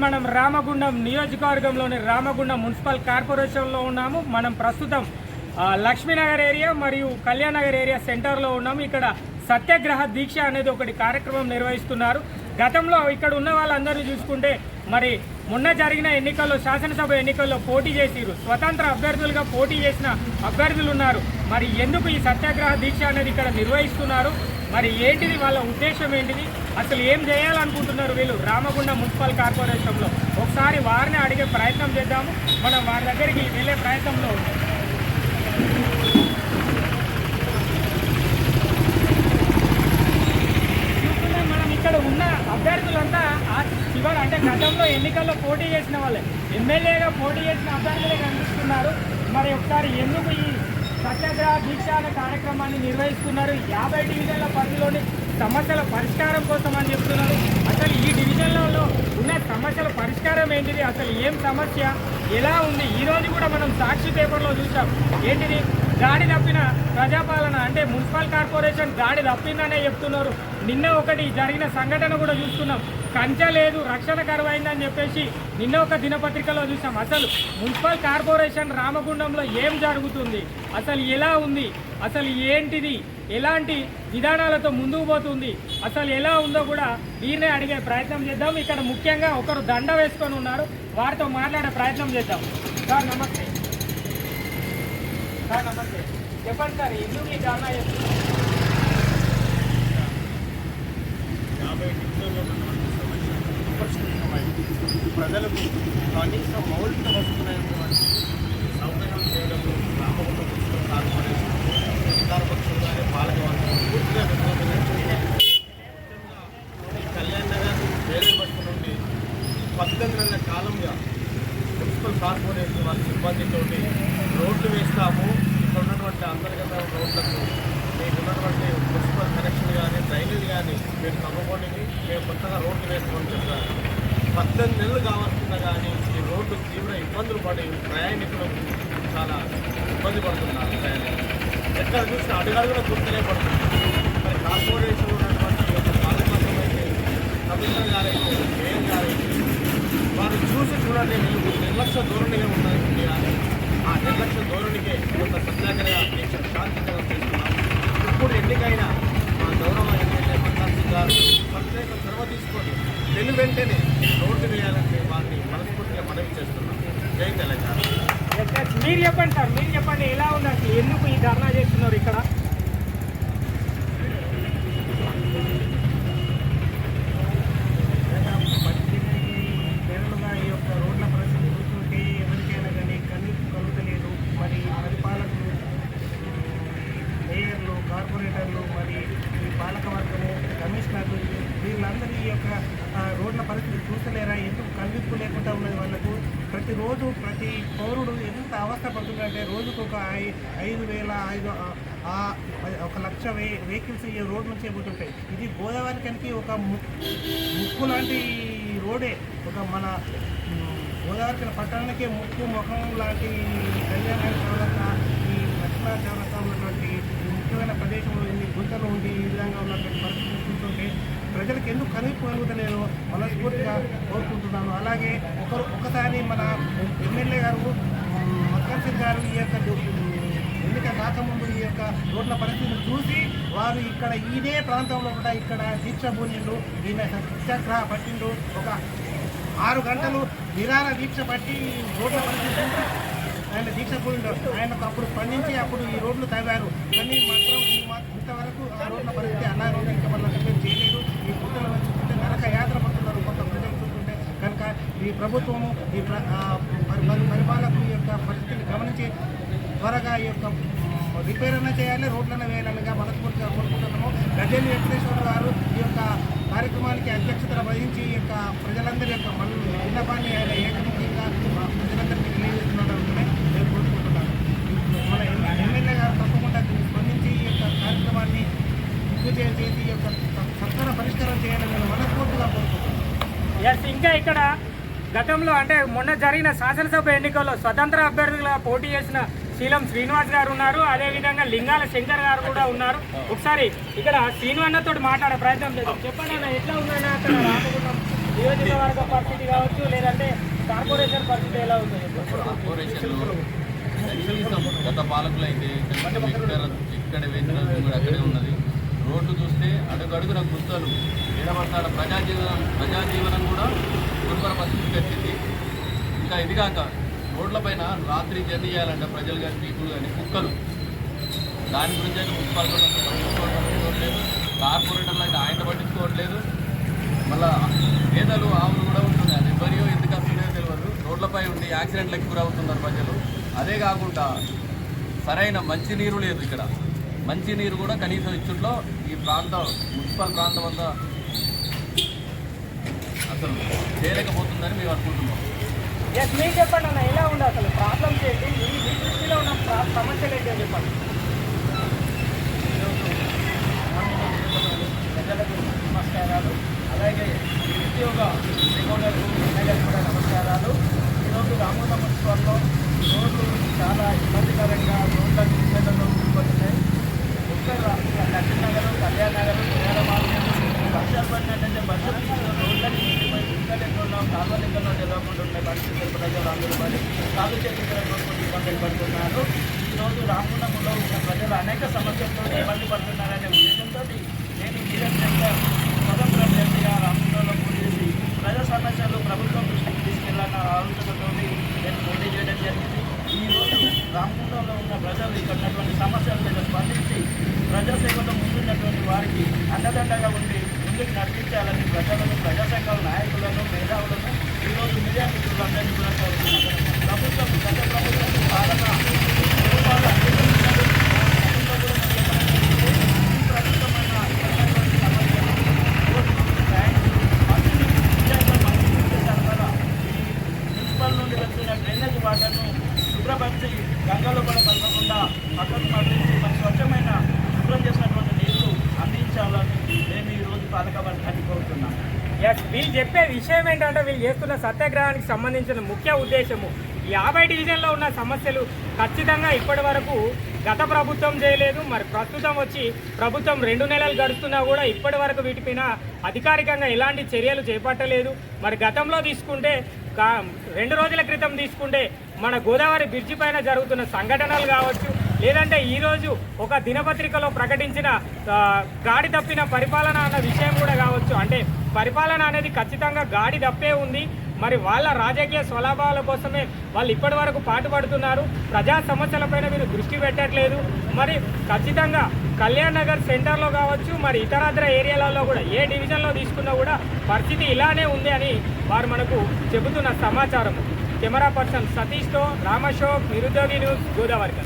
మనం రామగుండం నియోజకవర్గంలోని రామగుండం మున్సిపల్ కార్పొరేషన్లో ఉన్నాము. మనం ప్రస్తుతం లక్ష్మీనగర్ ఏరియా మరియు కళ్యాణ్ నగర్ ఏరియా సెంటర్లో ఉన్నాము. ఇక్కడ సత్యాగ్రహ దీక్ష అనేది ఒకటి కార్యక్రమం నిర్వహిస్తున్నారు. గతంలో ఇక్కడ ఉన్న వాళ్ళందరినీ చూసుకుంటే మరి మొన్న జరిగిన ఎన్నికల్లో శాసనసభ ఎన్నికల్లో పోటీ చేసిరు, స్వతంత్ర అభ్యర్థులుగా పోటీ చేసిన అభ్యర్థులు ఉన్నారు. మరి ఎందుకు ఈ సత్యాగ్రహ దీక్ష అనేది ఇక్కడ నిర్వహిస్తున్నారు, మరి ఏంటిది వాళ్ళ ఉద్దేశం ఏంటిది, అసలు ఏం చేయాలనుకుంటున్నారు వీళ్ళు రామగుండం మున్సిపల్ కార్పొరేషన్లో, ఒకసారి వారిని అడిగే ప్రయత్నం చేద్దాము. మనం వారి దగ్గరికి వెళ్ళే ప్రయత్నంలో మనం ఇక్కడ ఉన్న అభ్యర్థులంతా చివరి అంటే గతంలో ఎన్నికల్లో పోటీ చేసిన వాళ్ళే, ఎమ్మెల్యేగా పోటీ చేసిన అభ్యర్థులే కనిపిస్తున్నారు. మరి ఒకసారి ఎందుకు ఈ సత్యాగ్రహ దీక్ష అనే కార్యక్రమాన్ని నిర్వహిస్తున్నారు? 50 డివిజన్ల పరిధిలోని సమస్యల పరిష్కారం కోసం అని చెప్తున్నారు. అసలు ఈ డివిజన్లలో ఉన్న సమస్యల పరిష్కారం ఏంటిది, అసలు ఏం సమస్య ఎలా ఉంది? ఈరోజు కూడా మనం సాక్షి పేపర్లో చూసాం. ఏంటిది, గాడి తప్పిన ప్రజాపాలన, అంటే మున్సిపల్ కార్పొరేషన్ గాడి తప్పిందనే చెప్తున్నారు. నిన్న ఒకటి జరిగిన సంఘటన కూడా చూస్తున్నాం, కంచె లేదు, రక్షణ కరువైందని చెప్పేసి నిన్న ఒక దినపత్రికలో చూసాం. అసలు మున్సిపల్ కార్పొరేషన్ రామగుండంలో ఏం జరుగుతుంది, అసలు ఎలా ఉంది, అసలు ఏంటిది, ఎలాంటి విధానాలతో ముందుకు పోతుంది, అసలు ఎలా ఉందో కూడా వీరినే అడిగే ప్రయత్నం చేద్దాం. ఇక్కడ ముఖ్యంగా ఒకరు దండ వేసుకొని ఉన్నారు, వారితో మాట్లాడే ప్రయత్నం చేద్దాం. సార్ నమస్తే. సార్ నమస్తే, చెప్పండి సార్, ఎందుకు ఈ ధర్నా చేస్తున్నారు? 50 డివిజన్లలో ప్రజలకు కనీస మౌలిక వస్తువులైనటువంటి సౌకర్యం చేయడంలో రామగుండం మున్సిపల్ కార్పొరేషన్ అధికారపక్షంగానే పాలకవర్గం పూర్తిగా విఫలమైనటువంటి ముఖ్యంగా ఈ కళ్యాణ్ నగర్ రైల్వే బస్సు నుండి 18 నెలల కాలంగా మున్సిపల్ కార్పొరేషన్ వారి సిబ్బందితో రోడ్లు వేస్తాము, ఇక్కడ ఉన్నటువంటి అంతర్గత రోడ్లకు మీకు ఉన్నటువంటి మున్సిపల్ కనెక్షన్ కానీ డ్రైనేజ్ కానీ మీరు తప్పకుండా మేము కొత్తగా రోడ్లు వేస్తామని చెప్పారు. 18 నెలలు కావాల్సిందా కానీ ఈ రోడ్డు తీవ్ర ఇబ్బందులు పడి ప్రయాణికులు చాలా ఇబ్బంది పడుతున్నారు. ప్రయాణికులు ఎక్కడ చూసినా అడుగడుగున గుర్తులే పడుతుంది. మరి కార్పొరేషన్ ఉన్నటువంటి యొక్క పాలకవర్గమైతే కమిషనర్ గారైతే మేయర్ గారైతే వారు చూడండి వీళ్ళు నిర్లక్ష్య ధోరణిగా ఉన్నాయి. కానీ ఆ నిర్లక్ష్య ధోరణికే కొంత సత్యాగ్రహ దీక్ష శాంతికరం చేస్తున్నాం. ఇప్పుడు ఎన్నికైన మా గౌరవ ఎమ్మెల్యే మల్లార్ సింగ్ గారు ప్రత్యేక చొరవ తీసుకొని వెంటనే రోడ్డు వేయాలని వారిని మనస్ఫూర్తిగా మనవి చేస్తున్నాం. జై తెలంగాణ. మీరు చెప్పండి సార్, మీరు చెప్పండి, ఎలా ఉంది అసలు, ఎందుకు ఈ ధర్నా చేస్తున్నారు ఇక్కడ? ఈ యొక్క రోడ్ల పరిస్థితి చూస్తుంటే ఎవరికైనా కానీ కనీసం కలుగుతలేదు. మరి పరిపాలకులు, మేయర్లు, కార్పొరేటర్లు, మరి ఈ పాలకవర్గము, కమిషనర్లు, వీళ్ళందరూ ఈ యొక్క రోడ్ల పరిస్థితి చూస్తలేరా? ఎందుకు కనిపింపు లేకుండా ఉన్నది వాళ్ళకు? ప్రతిరోజు ప్రతి పౌరుడు ఎంత అవస్థ పడుతుందంటే రోజుకు ఒక 5,000 1,00,000 వెహికల్స్ ఈ రోడ్ నుంచే పోతుంటాయి. ఇది గోదావరికి ఒక ముక్కు లాంటి రోడే, ఒక మన గోదావరి పట్టణానికే ముక్కు ముఖం లాంటి కళ్యాణ చౌరస్తా, ఈ లక్ష్మణ చౌరస్తా ఉన్నటువంటి ముఖ్యమైన ప్రదేశంలో ఇన్ని గుంతలు ఉండి ఈ విధంగా ఉన్నటువంటి పరిస్థితులు చూస్తుంటే ప్రజలకు ఎందుకు కనుపు కలుగుతలేదో మనస్ఫూర్తిగా కోరుకుంటున్నాను. అలాగే ఒకసారి మన ఎమ్మెల్యే గారు మల్లార్ సింగ్ గారు ఈ యొక్క ఎన్నిక కాకముందు ఈ యొక్క రోడ్ల పరిస్థితిని చూసి వారు ఇక్కడ ఇదే ప్రాంతంలో కూడా ఇక్కడ దీక్ష పూనిండు, ఈయన సత్యాగ్రహ పట్టిండు. ఒక 6 గంటలు నిరాహార దీక్ష పట్టి రోడ్ల పరిస్థితి ఆయన దీక్ష పూనిండు. ఆయనకు అప్పుడు స్పందించి అప్పుడు ఈ రోడ్లు తవ్వారు. కానీ మాత్రం ఇంతవరకు ఆ రోడ్ల పరిస్థితి అనారోగ్యంగా వల్ల చేయలేదు. ఈ గుట్టలు చూస్తుంటే నరక యాత్ర పడుతున్నారు కొంత ప్రజలు చూస్తుంటే. కనుక ఈ ప్రభుత్వము, ఈ పరిపాలకుల యొక్క పరిస్థితిని గమనించి త్వరగా ఈ యొక్క రిపేర్ అన్న చేయాలి, రోడ్లను వేయాలనిగా మనస్ఫూర్తిగా కోరుకుంటున్నాము. గజేంద్ర వెంకటేశ్వర గారు ఈ యొక్క కార్యక్రమానికి అధ్యక్షత వహించి ఈ యొక్క ప్రజలందరి యొక్క విన్నపాన్ని ఆయన ఏకముఖంగా ప్రజలందరికీ తెలియజేస్తున్నాడని నేను కోరుకుంటున్నాను. మన ఎమ్మెల్యే గారు తప్పకుండా స్పందించి ఈ యొక్క కార్యక్రమాన్ని దిగ్విజయం చేసి ఈ యొక్క సత్వర పరిష్కారం చేయాలని నేను మనస్ఫూర్తిగా కోరుకుంటున్నాను. ఇంకా ఇక్కడ గతంలో అంటే మొన్న జరిగిన శాసనసభ ఎన్నికల్లో స్వతంత్ర అభ్యర్థులుగా పోటీ చేసిన శీలం శ్రీనివాస్ గారు ఉన్నారు, అదేవిధంగా లింగాల శంకర్ గారు కూడా ఉన్నారు. ఒకసారి ఇక్కడ శ్రీనివాస్ తోటి మాట్లాడే ప్రయత్నం చేద్దాం. చెప్పండి అన్న, ఎట్లా ఉందన్న అక్కడ రామగుండం నియోజకవర్గ పరిస్థితి కావచ్చు, లేదంటే కార్పొరేషన్ పరిస్థితి ఎలా ఉందో చెప్పండి. కార్పొరేషన్లో కనీసం గత పాలకులు అయితే ఇక్కడ వేసిన కూడా అక్కడే ఉన్నది. రోడ్లు చూస్తే అడుగడుగున గుంతలు నిలబడతాడు. ప్రజాజీవనం కూడా దుర్భర పరిస్థితికి వచ్చింది. ఇంకా ఇది కాక రోడ్లపైన రాత్రి జర్నీ చేయాలంటే ప్రజలు కానీ పీపుల్ కానీ కుక్కలు, దాని గురించి అయితే మున్సిపాలిటీ పట్టించుకోవట్లేదు, కార్పొరేటర్లు అయితే ఆయన పట్టించుకోవట్లేదు. మళ్ళా పేదలు ఆవులు కూడా ఉంటున్నాయి. అది ఎవరియో ఎందుకు వస్తుందో తెలియదు. రోడ్లపై ఉండి యాక్సిడెంట్లకు గురవుతున్నారు ప్రజలు. అదే కాకుండా సరైన మంచినీరు లేదు ఇక్కడ. మంచినీరు కూడా కనీసం ఇచ్చుట్లో ఈ ప్రాంతం మున్సిపల్ ప్రాంతం అంతా అసలు చేయలేకపోతుందని మేము అనుకుంటున్నాం. ఎస్, మీరు చెప్పండి అన్న, ఎలా ఉంది అసలు ప్రాబ్లమ్స్ ఏంటి, మీ దృష్టిలో ఉన్న సమస్యలు ఏంటి అని చెప్పండి. ప్రజలకు నమస్కారాలు, అలాగే ఉద్యోగ నిపుణులకు ఎమ్మెల్యేలకు కూడా నమస్కారాలు. ఈరోజు రామగుండం మున్సిపల్లో రోడ్లు చాలా ఇబ్బందికరంగా రోడ్ల నిలిచేలలో ఉండిపోతున్నాయి. ఉత్తర లక్ష్మీనగర్, కళ్యాణ్ నగర్, వర్షాలు పడినట్టయితే బస్సులు రోడ్లకి నిండిపోయి గుంతలెక్కల్లో కాలువలెక్కల్లో జరగకుండా ఉండే పరిస్థితులు ప్రజలు అందరూ పడి కాలు చేతులు కొనుక్కొని ఇబ్బందులు పడుతున్నారు. ఈరోజు రామగుండంలో ఉన్న ప్రజలు అనేక సమస్యలతో ఇబ్బంది పడుతున్నారనే ఉద్దేశంతో నేను మీరంతా స్వతంత్ర అభ్యర్థిగా రామగుండంలో పోటీ చేసి ప్రజా సమస్యలు ప్రభుత్వం దృష్టికి తీసుకెళ్లాలన్న ఆలోచనతో నేను పోటీ చేయడం జరిగింది. ఈరోజు రామగుండంలో ఉన్న ప్రజలు ఇక్కడ ఉన్నటువంటి సమస్యల మీద స్పందించి ప్రజాసేవలో ముందున్నటువంటి వారికి అండదండగా ఉండి ముందుకు నడిపించాలని ప్రజలను, ప్రజా సంఘాల నాయకులను, మేధావులను ఈరోజు మీడియా మిత్రులందరినీ కూడా కోరుతున్నాను. ప్రభుత్వం గత ప్రభుత్వం పాలన రూపాయలు అందించారు. మున్సిపల్ నుండి వెళ్తున్న డ్రైనేజ్ వాటర్ను శుభ్రపరిచి గంగలో కూడా కలగకుండా పక్కకు మళ్లించి మన స్వచ్ఛమైన శుభ్రం చేసినటువంటి నీళ్లు అందించాలని మేము ఈరోజు పాలకవర్గాన్ని కోరుతున్నాం. ఎస్, వీళ్ళు చెప్పే విషయం ఏంటంటే వీళ్ళు చేస్తున్న సత్యాగ్రహానికి సంబంధించిన ముఖ్య ఉద్దేశము 50 డివిజన్లో ఉన్న సమస్యలు ఖచ్చితంగా ఇప్పటి వరకు గత ప్రభుత్వం చేయలేదు. మరి ప్రస్తుతం వచ్చి ప్రభుత్వం 2 నెలలు గడుస్తున్నా కూడా ఇప్పటి వరకు వీటిపైన అధికారికంగా ఎలాంటి చర్యలు చేపట్టలేదు. మరి గతంలో తీసుకుంటే 2 రోజుల క్రితం తీసుకుంటే మన గోదావరి బ్రిడ్జి పైన జరుగుతున్న సంఘటనలు కావచ్చు, లేదంటే ఈరోజు ఒక దినపత్రికలో ప్రకటించిన గాడి తప్పిన పరిపాలన అన్న విషయం కూడా కావచ్చు. అంటే పరిపాలన అనేది ఖచ్చితంగా గాడి తప్పే ఉంది. మరి వాళ్ళ రాజకీయ స్వలాభాల కోసమే వాళ్ళు ఇప్పటి వరకు పాటుపడుతున్నారు. ప్రజా సమస్యలపైన వీరు దృష్టి పెట్టట్లేదు. మరి ఖచ్చితంగా కళ్యాణ్ నగర్ సెంటర్లో కావచ్చు, మరి ఇతరత్ర ఏరియాలలో కూడా ఏ డివిజన్లో తీసుకున్నా కూడా పరిస్థితి ఇలానే ఉంది అని వారు మనకు చెబుతున్న సమాచారం. కెమెరా పర్సన్ సతీష్తో రామశోక్, నిరుద్యోగి న్యూస్, గోదావరి.